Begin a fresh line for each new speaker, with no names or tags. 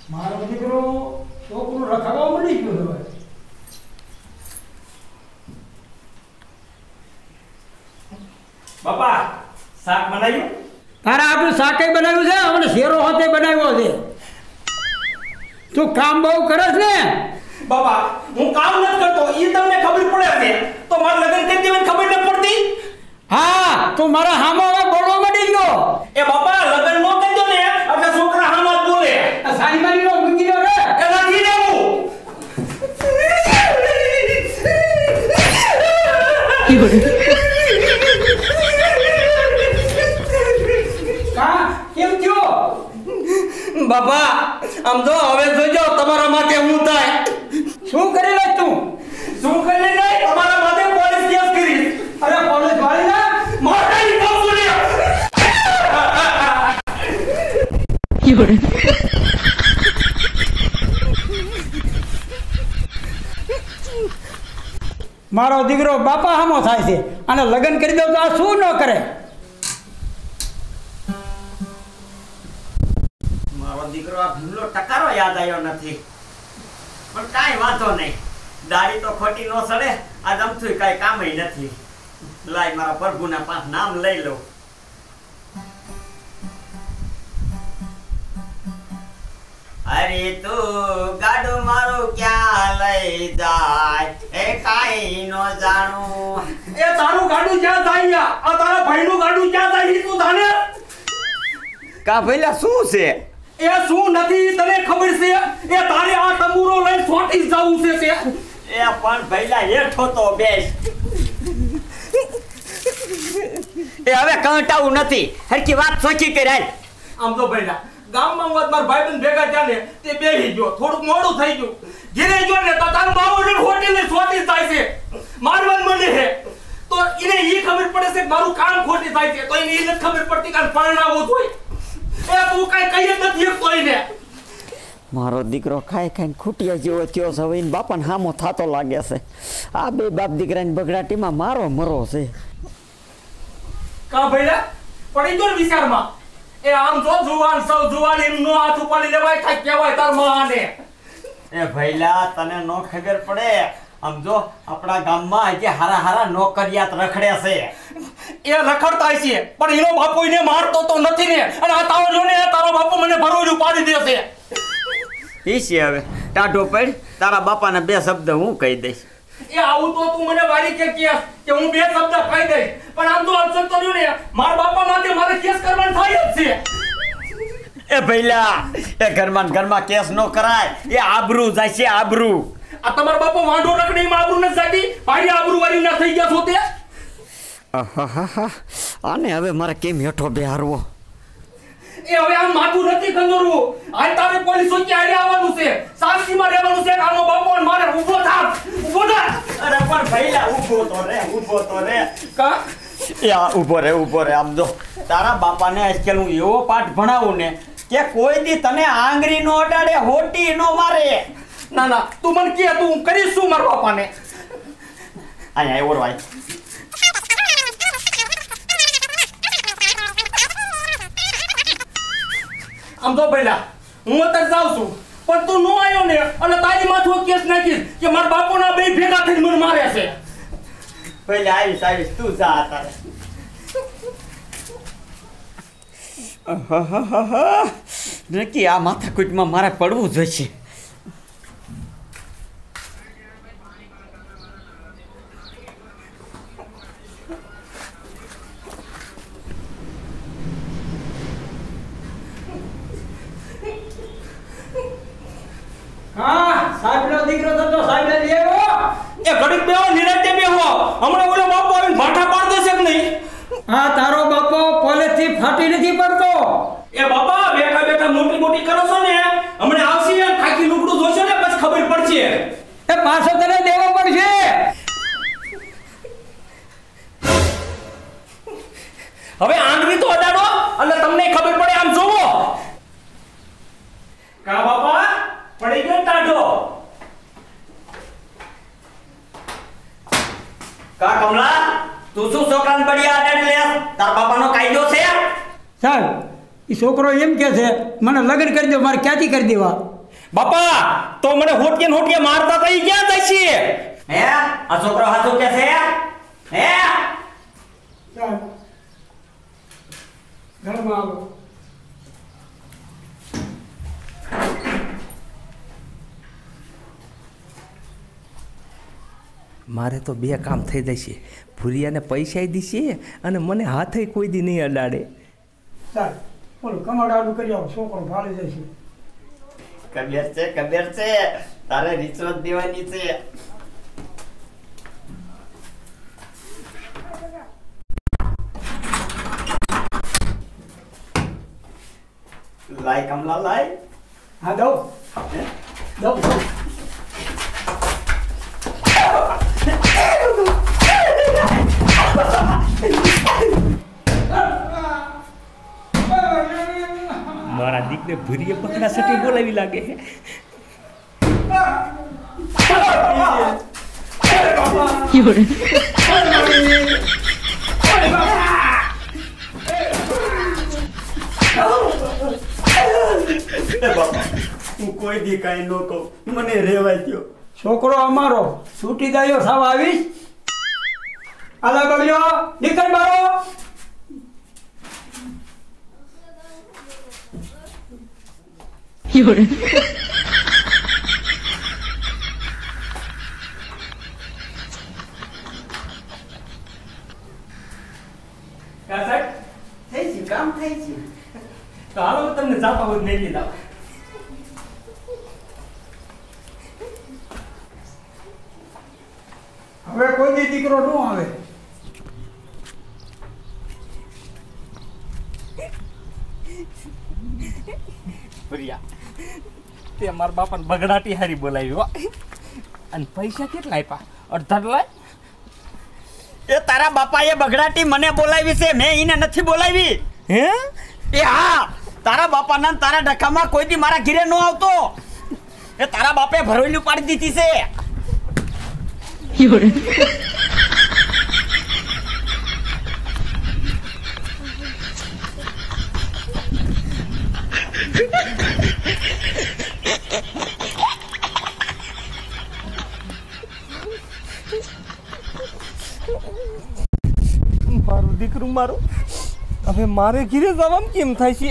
મારો દીકરો છોકરો રખડવા મળી ગયો હવે.
બાપા શાક બનાવ્યું?
તારે આપણે શાકે બનાવ્યું છે, આપણે શેરો હાથે બનાવ્યો છે. તું કામ બહુ કરસ ને.
બાપા હું કામ નથી કરતો, એ તમને ખબર પડે છે તો મારા લગ્ન કરી દેવાની ખબર ન પડતી?
હા, તું મારા હામો હવે બોલવા માંડી ગયો.
એ બાપા લગ્ન નો કરી દો ને એટલે છોકરા હામાં જ બોલે.
આ સારી મારી નો મૂકી દો રે.
એ નથી દેવું.
કા કેમ થયો?
બાપા આમ જો હવે જોજો તમારા માથે હું થાય.
શું કરી લે તું?
શું કરી નહીં, તમારા માથે પોલીસ કેસ કરી.
અરે પોલીસ વાળી ના
મારાની કૌશલ્ય.
મારો દીકરો બાપા હામો થાય છે અને લગ્ન કરી દઉં તો આ શું ન કરે?
મારો દીકરો આ ભૂલો ટકારો યાદ આવ્યો નથી, પણ કાંઈ વાંધો નહીં. દાઢી તો ખોટી નો સડે, આ જમથું કાંઈ કામ નથી. લાય મારા પ્રભુના 5 નામ લઈ લઉં. અરે તું ગાડું મારું ક્યાં લઈ જાય એ કાંઈ નો જાણું.
એ તારું ગાડું ક્યાં જાય? આ તારા ભાઈનું ગાડું ક્યાં જાય તું જાણે?
કા ભઈલા શું છે?
એ શું નથી તને ખબર છે? એ તારે આ તંબુરો લઈને છોટી જવું છે તે.
એ પણ ભઈલા હેઠો તો બેસ. એ હવે કંટાવું નથી, હરકી વાત સોચી કરાય.
આમ તો ભાઈલા ગામમાં વાત માર ભાઈબંધ ભેગા થયા ને તે બેહી ગયો, થોડુંક મોડું થઈ ગયું. ઘરે ગયો ને તો તારો બાવો ને હોટેલે છોટી થાય છે, મારવાન મને હે. તો એને ઈ ખબર પડે છે કે મારું કામ ખોટી થાય છે, તો એને ઈ નથી ખબર પડતી કે પરણાવો જોઈએ. એ તું કાઈ કહી જ નથી શકતો એને.
મારો દીકરો ખાઈ ખાઈને ખૂટિયા જેવો થયો છે, હવે બાપાને હામો થાતો લાગે છે. આ બે બાપ દીકરાની બગડાટીમાં મારો મરો છે.
કા ભાઈલા પડી ગયો ને વિચારમાં? એ આમ જો જુવાન સૌ જુવાન એમ નો હાથ ઉપાડી લેવાય, કાઈ કહેવાય તાર માને.
એ ભઈલા તને નો ખબર પડે? આમ જો આપણા ગામમાં હજી હારા હારા નોકરિયાત રખડે છે.
એ રખડતા છે પણ એનો બાપો એને મારતો તો નથી ને. અને આ તારો જો ને તારો બાપો મને ભરોજું પાડી દેશે.
ઈ છે હવે ટાઢો પડ, તારા બાપાને 2 શબ્દ હું કહી દઈશ.
એ આવું તો તું મને વારી કે કેસ કે હું 2 શબ્દ કહી દઈશ, પણ આમ તો અલસર તો રહ્યું ને મારા બાપા માટે મારે કેસ કરવાનું થાય જ છે.
એ ભઈલા એ ઘરમાં કેસ નો કરાય, એ આબરૂ જાય છે આબરૂ.
આ તમારો બાપો વાંઢો રખડે એમાં આબરૂ નથી જાતી, ભાઈ આબરૂ વાળી ના થઈ ગયા છો તે.
આહાહા આને હવે મારે કેમ હેઠો બેહારવો?
એ હવે આમ માથું નથી કંદોરવું. આ તારે પોલીસ ચોકી આડે આવવાનું છે, સાક્ષીમાં રહેવાનું છે. આનો બાપો અને મારે ઊભો થાવ, ઊભો થા.
અરે પણ ભઈલા ઊભો તો રે.
કા
એ આ ઊભો રે. આમ જો તારા બાપાને આજકાલ હું એવો પાઠ ભણાવું ને કે કોઈ દી તને આંગળી નો અડાડે, હોટી નો મારે.
ના ના તું મને કે તું કરીશ શું મારા બાપાને?
અહીંયા એવો ભાઈ.
આમ તો પહેલા હું અત્યારે જાઉં છું, પણ તું નો આવ્યો ને અને તારી માથું કેસ નાખીશ કે મારા બાપોના બે ભેગા થઈને મને મારે છે.
પહેલા આવીશ તું જા તારે. નક્કી આ માથાકૂટમાં મારે પડવું જોઈશે.
હા, સાહેબનો દીકરો તો સાહેબને લઈ આવ્યો.
એ ઘડીક બેહો, નિરાંતે બેહો. હમણાં ઓલો બાપો આવીને ભાઠા પાડ દેશે કે નહીં?
હા, તારો બાપો પોલીસથી ફાટી નથી પડતો.
એ બાપા બેઠા બેઠા મોટી કરો છો ને, હમણાં આવશે ખાકી લુગડું જોશો ને પછી ખબર પડશે.
એ પાછો તને દેવો પડશે.
હવે આંગળી તો અડાડો એટલે તમને ખબર પડે. આમ જોવો. કા બાપા પડી ગયો ટાઢો?
કા કમલા તું શું છોકરાને બળિયા અડાડી લે? તાર બાપાનો કાયદો છે?
સાહેબ, એ છોકરો એમ કે છે મને લગ્ન કરી દો, મારે ક્યાંથી કરી દેવા?
બાપા તો મને હોટિયા મારતા તો ઈ ક્યાં જાય છે?
હે આ છોકરો હાથું કે છે હે
સાહેબ ઘરમાં આવો.
મારે તો બે કામ થઈ જશે. ભૂરિયાને પૈસા દીશે અને મને હાથે કોઈ દી નહીં અડાડે.
સાહેબ ઓલું કમાડાડું કરી આવો, છોકરો ભાળી જશે.
ખબર છે તારે રિશ્વત દેવાની છે. લાય કમલા લાય.
હા દઉં દઉં દઉં.
મારા દીકરે ભૂરીએ પકડા સટી બોલાવી લાગે.
હું કોઈ દી કાંઈ ન કહું, મને રેવાય ગયો.
છોકરો અમારો છૂટી ગયો થવા આવીશ. આલા બગડ્યો નીકળ બારો.
થઈ છે કામ થઈ છે.
તો હાલો તમને જાપા હોત નહીં દીધા.
હવે કોઈ દી દીકરો ન આવે.
ભૂરિયા તે મારા બાપાને બગડાટી હારી બોલાવી હો. અને પૈસા કેટલા આપ્યા? અડધા લાય.
એ તારા બાપાએ બગડાટી મને બોલાવી છે, મેં એને નથી બોલાવી.
હે
એ હા, તારા બાપાના ને તારા ડખામાં કોઈ દી મારા ઘરે ન આવતો. એ તારા બાપે ભરોઈલું પાડી દીધી છે.
મારું દીકરું મારું હવે મારે ઘીરે જવામાં કેમ થાય છે?